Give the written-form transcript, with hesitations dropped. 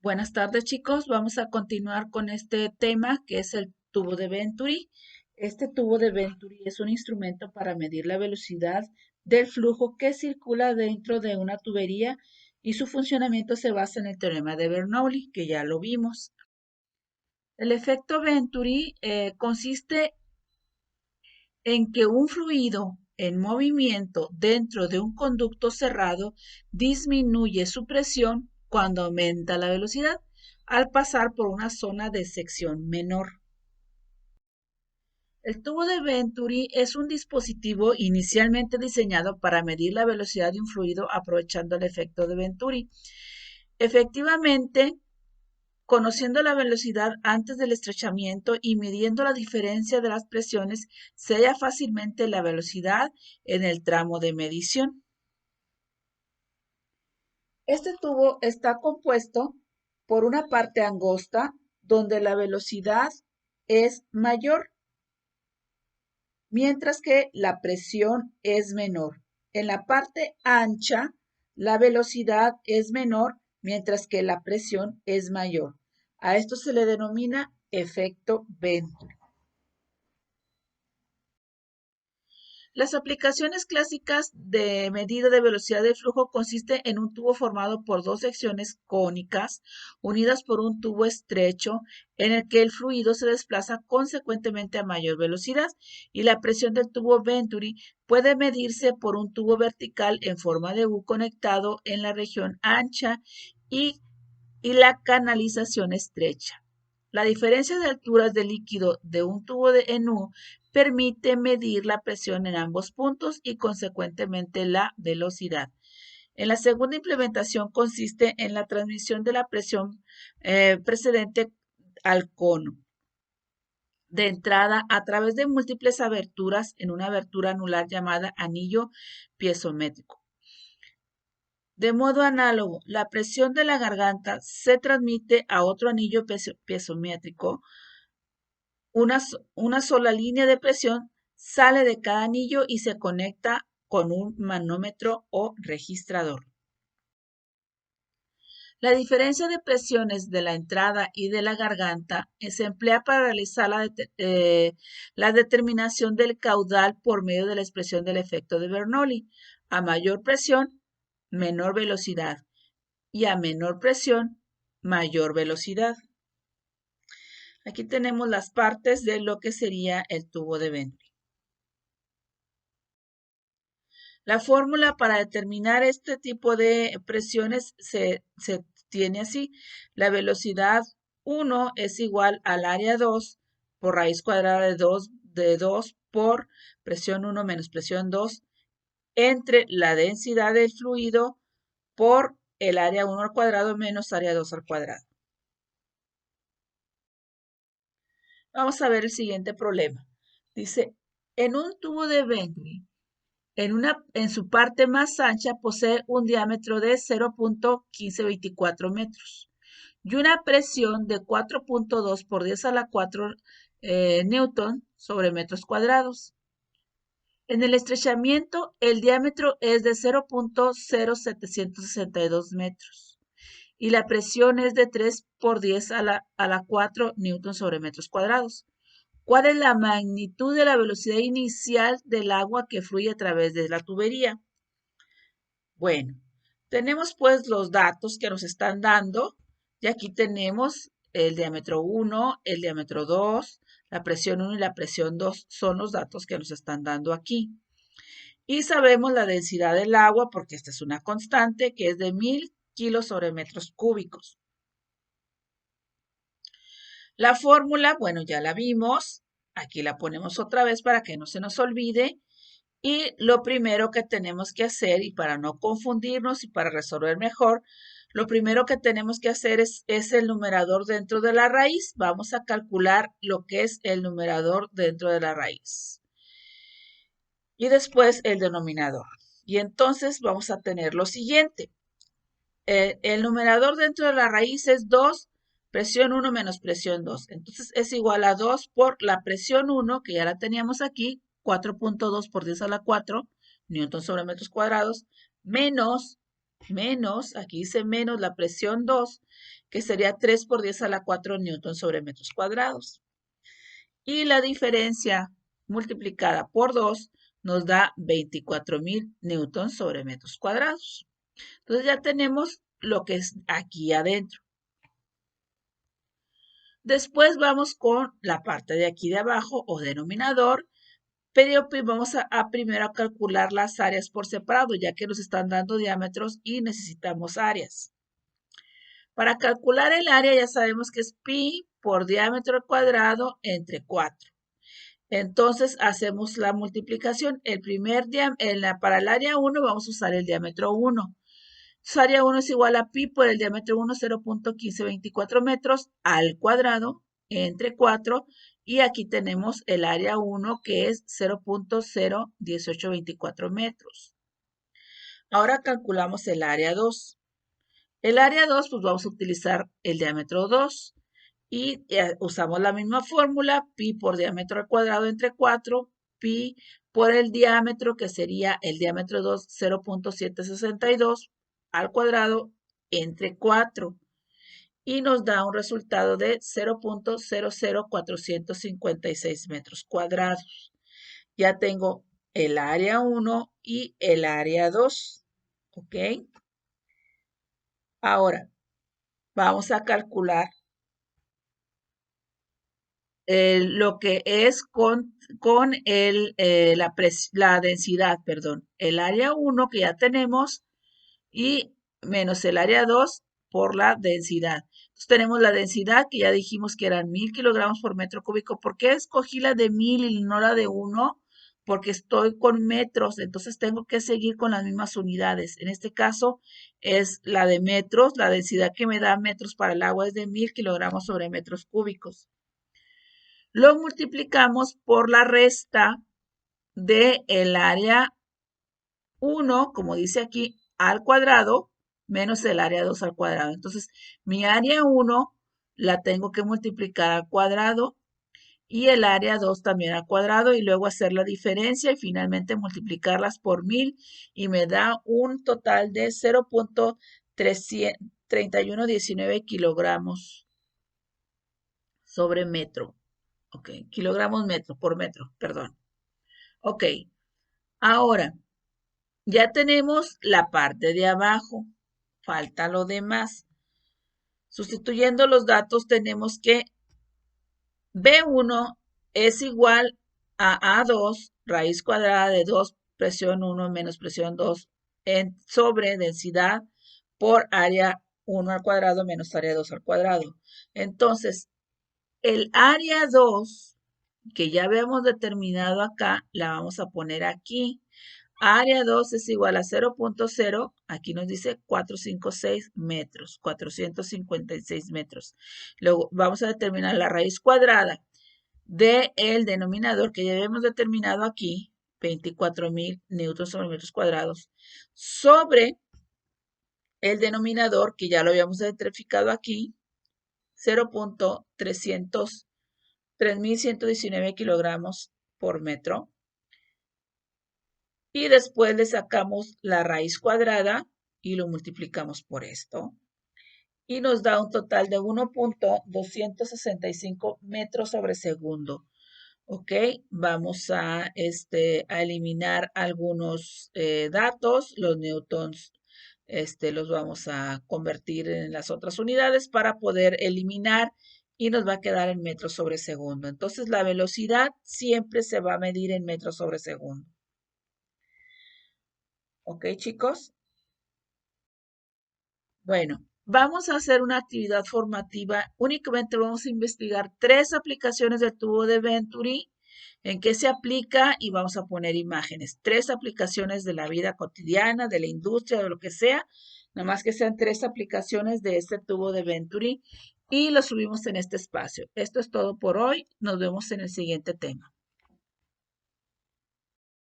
Buenas tardes, chicos. Vamos a continuar con este tema que es el tubo de Venturi. Este tubo de Venturi es un instrumento para medir la velocidad del flujo que circula dentro de una tubería y su funcionamiento se basa en el teorema de Bernoulli, que ya lo vimos. El efecto Venturi consiste en que un fluido en movimiento dentro de un conducto cerrado disminuye su presión cuando aumenta la velocidad al pasar por una zona de sección menor. El tubo de Venturi es un dispositivo inicialmente diseñado para medir la velocidad de un fluido aprovechando el efecto de Venturi. Efectivamente, conociendo la velocidad antes del estrechamiento y midiendo la diferencia de las presiones, se halla fácilmente la velocidad en el tramo de medición. Este tubo está compuesto por una parte angosta donde la velocidad es mayor, mientras que la presión es menor. En la parte ancha, la velocidad es menor, mientras que la presión es mayor. A esto se le denomina efecto Venturi. Las aplicaciones clásicas de medida de velocidad de flujo consiste en un tubo formado por dos secciones cónicas unidas por un tubo estrecho en el que el fluido se desplaza consecuentemente a mayor velocidad y la presión del tubo Venturi puede medirse por un tubo vertical en forma de U conectado en la región ancha y, la canalización estrecha. La diferencia de alturas del líquido de un tubo en U permite medir la presión en ambos puntos y consecuentemente la velocidad. En la segunda implementación consiste en la transmisión de la presión precedente al cono de entrada a través de múltiples aberturas en una abertura anular llamada anillo piezométrico. De modo análogo, la presión de la garganta se transmite a otro anillo piezométrico. Una sola línea de presión sale de cada anillo y se conecta con un manómetro o registrador. La diferencia de presiones de la entrada y de la garganta se emplea para realizar la determinación del caudal por medio de la expresión del efecto de Bernoulli. A mayor presión, menor velocidad, y a menor presión, mayor velocidad. Aquí tenemos las partes de lo que sería el tubo de Venturi. La fórmula para determinar este tipo de presiones se tiene así. La velocidad 1 es igual al área 2 por raíz cuadrada de 2 por presión 1 menos presión 2 entre la densidad del fluido por el área 1 al cuadrado menos área 2 al cuadrado. Vamos a ver el siguiente problema. Dice, en un tubo de Venturi, en su parte más ancha posee un diámetro de 0.1524 metros y una presión de 4.2 por 10 a la 4 newton sobre metros cuadrados. En el estrechamiento, el diámetro es de 0.0762 metros y la presión es de 3 por 10 a la 4 newton sobre metros cuadrados. ¿Cuál es la magnitud de la velocidad inicial del agua que fluye a través de la tubería? Bueno, tenemos pues los datos que nos están dando y aquí tenemos el diámetro 1, el diámetro 2, la presión 1 y la presión 2 son los datos que nos están dando aquí. Y sabemos la densidad del agua porque esta es una constante que es de 1000 kilos sobre metros cúbicos. La fórmula, bueno, ya la vimos. Aquí la ponemos otra vez para que no se nos olvide. Y lo primero que tenemos que hacer, y para no confundirnos y para resolver mejor, lo primero que tenemos que hacer es el numerador dentro de la raíz. Vamos a calcular lo que es el numerador dentro de la raíz. Y después el denominador. Y entonces vamos a tener lo siguiente. El numerador dentro de la raíz es 2, presión 1 menos presión 2. Entonces es igual a 2 por la presión 1, que ya la teníamos aquí, 4.2 por 10 a la 4, newton sobre metros cuadrados, menos menos, aquí dice menos la presión 2, que sería 3 por 10 a la 4 newton sobre metros cuadrados. Y la diferencia multiplicada por 2 nos da 24.000 newtons sobre metros cuadrados. Entonces ya tenemos lo que es aquí adentro. Después vamos con la parte de aquí de abajo o denominador, pero vamos a primero a calcular las áreas por separado, ya que nos están dando diámetros y necesitamos áreas. Para calcular el área ya sabemos que es pi por diámetro al cuadrado entre 4. Entonces hacemos la multiplicación. Para el área 1 vamos a usar el diámetro 1. Entonces, área 1 es igual a pi por el diámetro 1, 0.1524 metros al cuadrado entre 4. Y aquí tenemos el área 1 que es 0.01824 metros. Ahora calculamos el área 2. El área 2, pues vamos a utilizar el diámetro 2 y usamos la misma fórmula, pi por diámetro al cuadrado entre 4, pi por el diámetro, que sería el diámetro 2, 0.762 al cuadrado entre 4. Y nos da un resultado de 0.00456 metros cuadrados. Ya tengo el área 1 y el área 2. ¿Ok? Ahora, vamos a calcular lo que es con la densidad, perdón. El área 1 que ya tenemos y menos el área 2 por la densidad. Entonces tenemos la densidad que ya dijimos que eran 1000 kilogramos por metro cúbico. ¿Por qué escogí la de 1000 y no la de 1? Porque estoy con metros, entonces tengo que seguir con las mismas unidades. En este caso es la de metros, la densidad que me da metros para el agua es de 1000 kilogramos sobre metros cúbicos. Lo multiplicamos por la resta del área 1, como dice aquí, al cuadrado, menos el área 2 al cuadrado. Entonces, mi área 1 la tengo que multiplicar al cuadrado y el área 2 también al cuadrado y luego hacer la diferencia y finalmente multiplicarlas por 1000 y me da un total de 0.3119 kilogramos sobre metro. Ok, kilogramos metro por metro, perdón. Ok, ahora ya tenemos la parte de abajo, falta lo demás. Sustituyendo los datos tenemos que B1 es igual a A2 raíz cuadrada de 2 presión 1 menos presión 2 sobre densidad por área 1 al cuadrado menos área 2 al cuadrado. Entonces, el área 2 que ya habíamos determinado acá, la vamos a poner aquí. Área 2 es igual a 0.0, aquí nos dice 456 metros, 456 metros. Luego vamos a determinar la raíz cuadrada del denominador que ya habíamos determinado aquí, 24.000 newtons sobre metros cuadrados, sobre el denominador que ya lo habíamos identificado aquí, 3.119 kilogramos por metro. Y después le sacamos la raíz cuadrada y lo multiplicamos por esto. Y nos da un total de 1.265 metros sobre segundo. Ok, vamos a eliminar algunos datos. Los newtons los vamos a convertir en las otras unidades para poder eliminar y nos va a quedar en metros sobre segundo. Entonces la velocidad siempre se va a medir en metros sobre segundo. ¿Ok, chicos? Bueno, vamos a hacer una actividad formativa. Únicamente vamos a investigar 3 aplicaciones del tubo de Venturi, en qué se aplica y vamos a poner imágenes. 3 aplicaciones de la vida cotidiana, de la industria, de lo que sea. Nada más que sean 3 aplicaciones de este tubo de Venturi y lo subimos en este espacio. Esto es todo por hoy. Nos vemos en el siguiente tema.